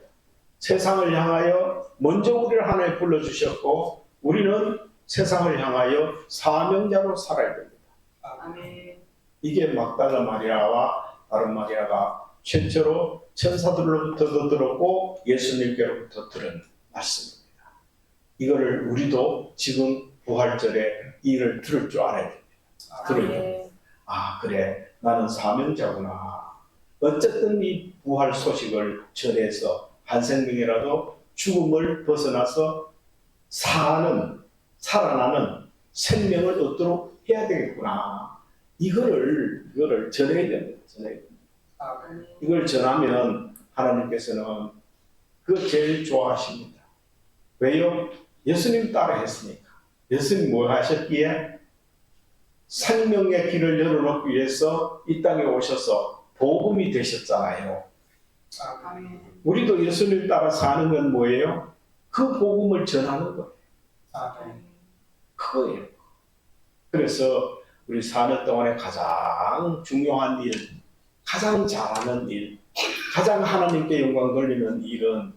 세상을 향하여 먼저 우리를 하나님 불러주셨고 우리는 세상을 향하여 사명자로 살아야 됩니다. 아멘. 이게 막달라 마리아와 다른 마리아가 최초로 천사들로부터도 들었고 예수님께로부터 들은 말씀입니다. 이거를 우리도 지금 부활절에 이를 들을 줄 알아야 됩니다. 들어야 됩니다. 그래 나는 사명자구나. 어쨌든 이 부활 소식을 전해서 한 생명이라도 죽음을 벗어나서 살아나는 생명을 얻도록 해야 되겠구나. 이거를 전해야 됩니다. 이걸 전하면 하나님께서는 그거 제일 좋아하십니다. 왜요? 예수님 따라 했으니까. 예수님 뭐 하셨기에? 생명의 길을 열어놓기 위해서 이 땅에 오셔서 복음이 되셨잖아요. 아멘. 우리도 예수님 따라 사는 건 뭐예요? 그 복음을 전하는 거예요. 아멘. 그거예요. 그래서 우리 사는 동안에 가장 중요한 일, 가장 잘하는 일, 가장 하나님께 영광 돌리는 일은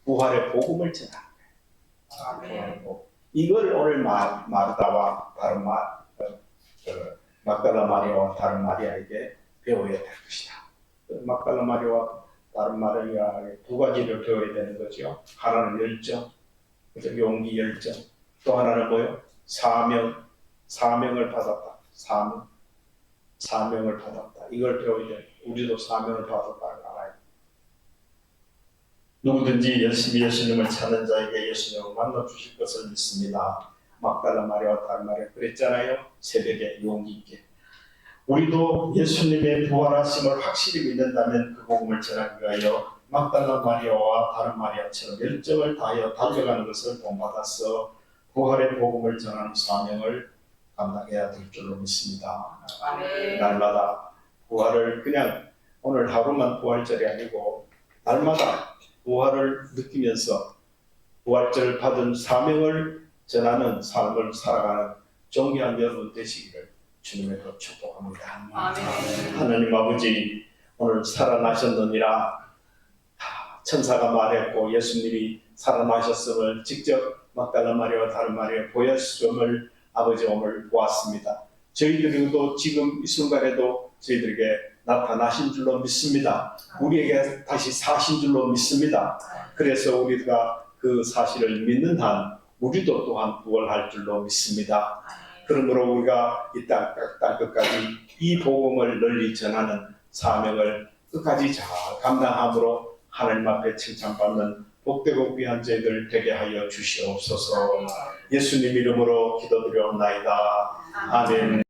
부활의 복음을 전하는 거예요. 아멘. 이걸 오늘 마르다와 다른 막달라 마리아와 다른 마리아에게 배워야 될 것이다. 막달라 마리아와 다른 마리아의 두 가지를 배워야 되는 거죠. 하나는 열정, 그래서 용기 열정. 또 하나는 뭐예요? 사명을 받았다. 사명을 받았다. 이걸 배워야 돼. 우리도 사명을 받았다는 걸 알아야 돼. 누구든지 열심히 예수님을 찾는 자에게 예수님을 만나 주실 것을 믿습니다. 막달라 마리아와 다른 마리아 그랬잖아요. 새벽에 용기 있게. 우리도 예수님의 부활하심을 확실히 믿는다면 그 복음을 전하기 위하여 막달라 마리아와 다른 마리아처럼 열정을 다하여 달려가는 것을 본받아서 부활의 복음을 전하는 사명을 감당해야 될 줄로 믿습니다. 아멘. 날마다 부활을 그냥 오늘 하루만 부활절이 아니고 날마다 부활을 느끼면서 부활절 받은 사명을 전하는 삶을 살아가는 존귀한 여러분 되시기를 주님으로 축복합니다. 아멘. 하나님 아버지, 오늘 살아나셨느니라 천사가 말했고 예수님이 살아나셨음을 직접 막달라 마리아와 다른 마리아 보였음을 아버지 오늘 보았습니다. 저희들도 지금 이 순간에도 저희들에게 나타나신 줄로 믿습니다. 우리에게 다시 사신 줄로 믿습니다. 그래서 우리가 그 사실을 믿는 한 우리도 또한 부활할 줄로 믿습니다. 그러므로 우리가 이 땅 끝까지 이 복음을 널리 전하는 사명을 끝까지 잘 감당함으로 하나님 앞에 칭찬받는 복되고 귀한 저희들 되게 하여 주시옵소서. 예수님 이름으로 기도드려옵나이다. 아멘.